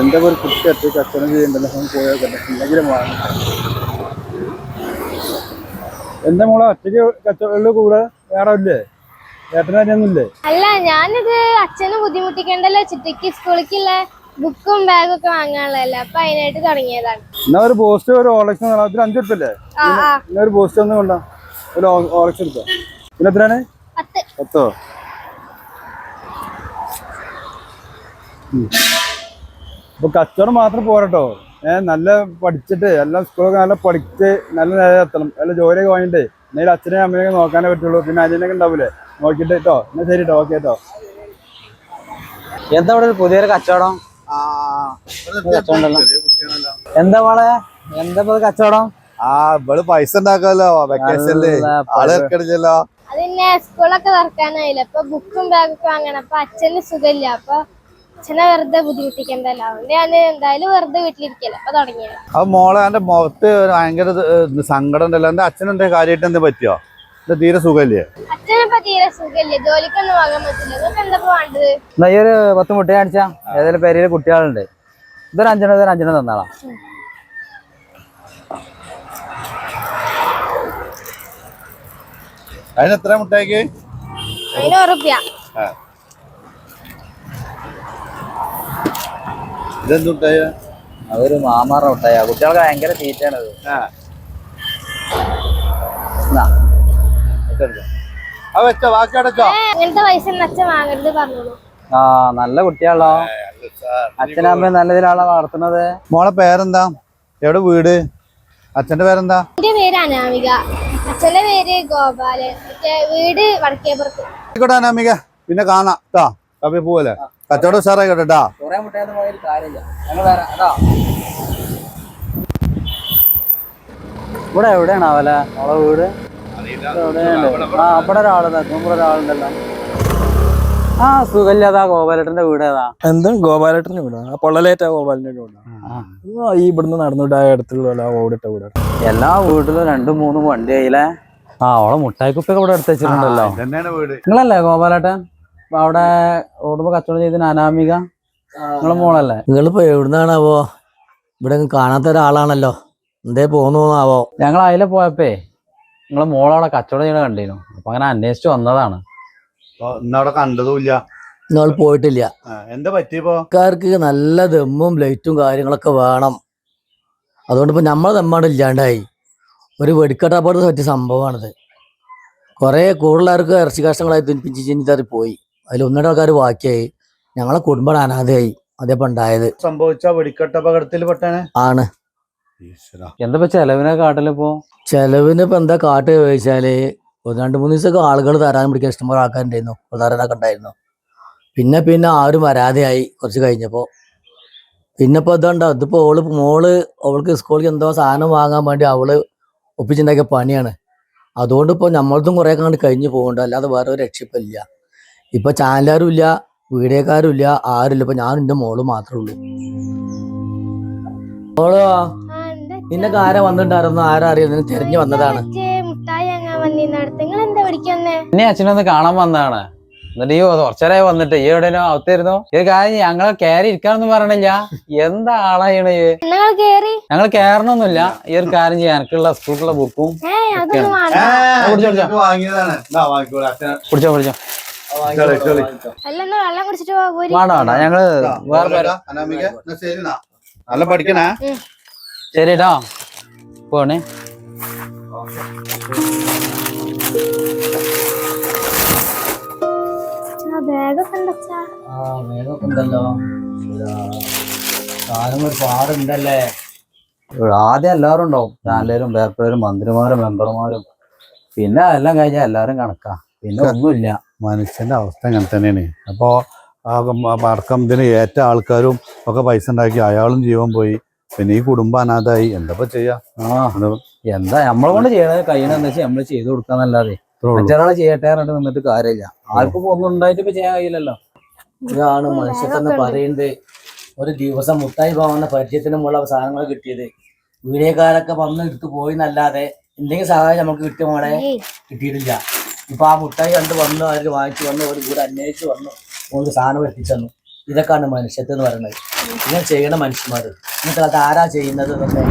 എന്താ ഒരു കുട്ടി ഒറ്റ കച്ചവടം ചെയ്യണ്ടല്ലോ പോയാൽ എന്തെങ്കിലും വാങ്ങി. എന്റെ മോളെ ഒറ്റയ്ക്ക് കച്ചവടം കൂടെ വേറെ ഇല്ലേ? ഏട്ടനൊന്നുമില്ലേ? അല്ല, ഞാനിത് അച്ഛനെ ബുദ്ധിമുട്ടിക്കണ്ടല്ലോ ചിട്ടിക്ക് സ്കൂളിലേക്കുള്ള ബുക്കും ബാഗും ഒക്കെ വാങ്ങാനുള്ളതല്ലേ, അപ്പൊ അതിനായിട്ട് തുടങ്ങിയതാണ്. എന്നാ ഒരു പോസ്റ്റ് ഒരു ഓളക്സ് 5 ഉറുപ്പല്ലേ? എന്നാ ഒരു പോസ്റ്റ് ഒന്നും കൊണ്ടാ ഒരു ഓളക്സ് എടുത്തോ. പിന്നെ എത്രയാണ്? 10. അപ്പൊ കച്ചവടം മാത്രം പോരട്ടോ. നല്ല പഠിച്ചിട്ട് എല്ലാം സ്കൂളൊക്കെ നല്ല പഠിച്ച് നല്ല നേരെ എത്തണം. നല്ല ജോലിയൊക്കെ വാങ്ങിട്ട് എന്തെങ്കിലും അച്ഛനെയും അമ്മയൊക്കെ നോക്കാനേ പറ്റുള്ളൂ. പിന്നെ അനിയനൊക്കെ ഉണ്ടാവൂലേ, നോക്കിട്ട് കേട്ടോ. എന്നാ ശരി കേട്ടോ, ഓക്കെ കേട്ടോ. എന്താ ഇവിടെ ഒരു പുതിയൊരു കച്ചവടം? എന്താ മോളെ, എന്താ കച്ചവടം? ഇവള് പൈസ ഉണ്ടാക്കാമല്ലോ, വെക്കേഷനില് ആള് ഇറക്കണില്ലല്ലോ. അതിന്നെ സ്കൂളൊക്കെ തുറക്കാനായില്ല, അപ്പൊ ബുക്കും ബാഗൊക്കെ വാങ്ങണം. അപ്പൊ അച്ഛന് സുഖമില്ല, അപ്പൊ അച്ഛനെ വെറുതെ ബുദ്ധിമുട്ടിക്കണ്ടല്ലോ, അതുകൊണ്ട് ഞാൻ എന്തായാലും വെറുതെ വീട്ടിലിരിക്കല്ലോ, അപ്പൊ തുടങ്ങിയത്. അപ്പൊ മോളെ എന്റെ മുഖത്ത് ഭയങ്കര സങ്കടം ഉണ്ടല്ലോ. എന്റെ അച്ഛനെന്താ കാര്യമായിട്ട് എന്താ പറ്റിയോ? എന്താ തീരെ സുഖമില്ലേ? അച്ഛനിപ്പോ തീരെ സുഖമില്ലേ, ജോലിക്കൊന്നും വാങ്ങാൻ പറ്റില്ല. നിങ്ങൾക്ക് എന്താ വേണ്ടത്? എന്നാ ഈ ഒരു 10 മുട്ട കാണിച്ചാ. ഏതായാലും പേരില് കുട്ടികളുണ്ട്. ഇതൊരു 5 തന്നാളാ. അതിന് എത്ര മുട്ടായിക്ക്? 100 റുപ്യ. ഇതെന്ത് മുട്ടായ? അതൊരു മാമാറ മുട്ടായ. കുട്ടികൾക്ക് ഭയങ്കര തീറ്റാണത്. അങ്ങനത്തെ പൈസ അച്ഛൻ വാങ്ങരുത് പറഞ്ഞോളൂ. നല്ല കുട്ടിയാണല്ലോ. അച്ഛനമ്മ നല്ലതിലാണോ വളർത്തുന്നത്. മോളെ പേരെന്താ? എവിടെ വീട്? അച്ഛന്റെ പേരെന്താ? എന്റെ പേര് അനാമിക, അച്ഛന്റെ പേര് ഗോപാലൻ, വീട് വടക്കേപ്പുറത്ത്. ആയിക്കോട്ടെ അനാമിക, പിന്നെ കാണാം കേട്ടോ. കപ്പി പോവല്ലേ, കച്ചവടം ഉഷാറായിക്കോട്ടെ ട്ടാ. ഇവിടെ എവിടെയാണ് അവല അവളെ വീട്? അവിടെ ഒരാള് നിൽക്കും, ഇവിടെ ഒരാളുണ്ടല്ലോ. സുഖമില്ലാതാ ഗോപാലേട്ടന്റെ വീട് ഏതാ? എന്താ ഗോപാലേട്ടന്റെ വീടാ? പൊള്ളലേറ്റാ ഗോപാലിന്റെ വീടാ. ഈ ഇവിടുന്ന് നടന്നിട്ട് അടുത്തുള്ള ഓടിട്ട വീടാ. എല്ലാ വീട്ടിലും 2-3 വണ്ടി ആയില്ലേ. അവളെ മുട്ടായിക്കുപ്പൊക്കെ ഇവിടെ എടുത്ത് വെച്ചിട്ടുണ്ടല്ലോ. നിങ്ങളല്ലേ ഗോപാലേട്ടൻ? അവിടെ ഓടുമ്പോ കച്ചവടം ചെയ്തതിന് അനാമിക നിങ്ങളെ മോളല്ലേ? നിങ്ങളിപ്പോ എവിടുന്നാണാവോ? ഇവിടെ കാണാത്ത ഒരാളാണല്ലോ, എന്തേ പോന്നോന്നാവോ? ഞങ്ങൾ അതിലെ പോയപ്പേ നിങ്ങളെ മോളവിടെ കച്ചവടം ചെയ്യണ കണ്ടീനു. അപ്പൊ അങ്ങനെ അന്വേഷിച്ചു വന്നതാണ്. ഇന്നവിടെ കണ്ടതുമില്ല. നിങ്ങൾ പോയിട്ടില്ല. എന്താ പറ്റിയപ്പോ? ആൾക്കാർക്ക് നല്ല ദമ്മും ലൈറ്റും കാര്യങ്ങളൊക്കെ വേണം. അതുകൊണ്ട് ഇപ്പൊ നമ്മളെ ദമ്മാണ് ഇല്ലാണ്ടായി. ഒരു വെടിക്കെട്ടാപ്പാട് പറ്റിയ സംഭവമാണിത്. കുറെ കൂടുതലാർക്ക് ഇറച്ചി കഷ്ണങ്ങളായി തുനിപ്പിച്ച് പോയി. അതിൽ 1-2 ആൾക്കാർ ബാക്കിയായി. ഞങ്ങളെ കുടുംബം അനാഥയായി. അതേപ്പോ ഉണ്ടായത്. സംഭവിച്ച വെടിക്കെട്ടപകടത്തിൽ പെട്ടാണ് ആണ്. എന്താ ചെലവിനെ കാട്ടിലിപ്പോ? ചെലവിന് ഇപ്പൊ എന്താ കാട്ട് ചോദിച്ചാല് 2-3 ദിവസമൊക്കെ ആളുകൾ തരാൻ പിടിക്കാൻ ഇഷ്ടംപോലെ ആൾക്കാരുണ്ടായിരുന്നു, പ്രധാനമൊക്കെ ഉണ്ടായിരുന്നു. പിന്നെ ആരും വരാതെയായി കുറച്ച് കഴിഞ്ഞപ്പോ. പിന്നെ ഇപ്പൊ ഇതുണ്ടോ, ഇതിപ്പോ മോള് അവൾക്ക് സ്കൂളിൽ എന്തോ സാധനം വാങ്ങാൻ വേണ്ടി അവള് ഒപ്പിച്ചുണ്ടാക്കിയ പണിയാണ്. അതുകൊണ്ട് ഇപ്പൊ നമ്മളതും കുറെ കണ്ട് കഴിഞ്ഞു പോകുന്നുണ്ട്. അല്ലാതെ വേറെ ഒരു രക്ഷയില്ല. ഇപ്പൊ ചാനലുകാരും ഇല്ല, വീഡിയോക്കാരും ഇല്ല, ആരുമില്ല. ഇപ്പൊ ഞാനും എന്റെ മോളും മാത്രമേ ഉള്ളൂ. മോളോ, നിന്നെ ആരാ വന്നിട്ടുണ്ടായിരുന്നു? ആരാ അറിയാം, തെരഞ്ഞു വന്നതാണ്. എന്നെ അച്ഛനൊന്ന് കാണാൻ വന്നതാണ്. എന്നിട്ട് ഈ കുറച്ചേരായി വന്നിട്ട് ഈ എവിടെയോ അവത്തായിരുന്നു. ഈ കാര്യം ഞങ്ങളെ കയറി ഇരിക്കാനൊന്നും പറയണില്ല. എന്താ ആളാണ്? ഞങ്ങൾ കയറണമൊന്നുമില്ല. ഈ ഒരു കാര്യം ചെയ്യാൻ എനിക്കുള്ള സ്കൂളിലുള്ള ബുക്കും പിടിച്ചോ. വേണ്ട, ഞങ്ങള് വേറെ നല്ല പഠിക്കണേ. ശരിട്ടോ, പോണേ. ഉണ്ടല്ലോ, ഒരുപാടുണ്ടല്ലേ. ആദ്യം എല്ലാവരും ഉണ്ടാവും, ചാനലും പേപ്പറും മന്ത്രിമാരും മെമ്പർമാരും. പിന്നെ എല്ലാം കഴിഞ്ഞാൽ എല്ലാവരും കണക്കാ. പിന്നെ ഒന്നുമില്ല. മനുഷ്യന്റെ അവസ്ഥ അങ്ങനെ തന്നെയാണ്. അപ്പോ പടക്കം ഇതിന് ഏറ്റ ആൾക്കാരും ഒക്കെ പൈസ ഉണ്ടാക്കി, അയാളും ജീവൻ പോയി. പിന്നെ ഈ കുടുംബം അനാഥായി. എന്താ ചെയ്യാ? എന്താ നമ്മളെ കൊണ്ട് ചെയ്യണത്? കഴിയണെന്ന് വെച്ചാൽ നമ്മള് ചെയ്തു കൊടുക്കാന്നല്ലാതെ മറ്റൊരാളെ ചെയ്യട്ടെ നിന്നിട്ട് കാര്യമില്ല. ആർക്കും ഒന്നും ഉണ്ടായിട്ട് ഇപ്പൊ ചെയ്യാൻ കഴിയില്ലല്ലോ. ഇതാണ് മനുഷ്യൻ തന്നെ പറയുന്നത്. ഒരു ദിവസം മുട്ടായി പോകുന്ന പരിചയത്തിന് മുള്ള സാധനങ്ങൾ കിട്ടിയത്. വീഡിയോക്കാരൊക്കെ വന്ന് എടുത്ത് പോയി എന്നല്ലാതെ എന്തെങ്കിലും സഹായം നമുക്ക് കിട്ടിയ മോളെ കിട്ടിയിട്ടില്ല. ഇപ്പൊ ആ മുട്ടായി കണ്ട് വന്നു, അവര് വാങ്ങിച്ചു വന്നു, ഒരു വീട് അന്വേഷിച്ച് വന്നു, നമുക്ക് സാധനം എത്തിച്ചു തന്നു. ഇതൊക്കെയാണ് മനുഷ്യത്വം എന്ന് പറയുന്നത്. ഇങ്ങനെ ചെയ്യണ മനുഷ്യന്മാര് ഇന്നത്തെ കാലത്ത് ആരാ ചെയ്യുന്നത് എന്നൊക്കെ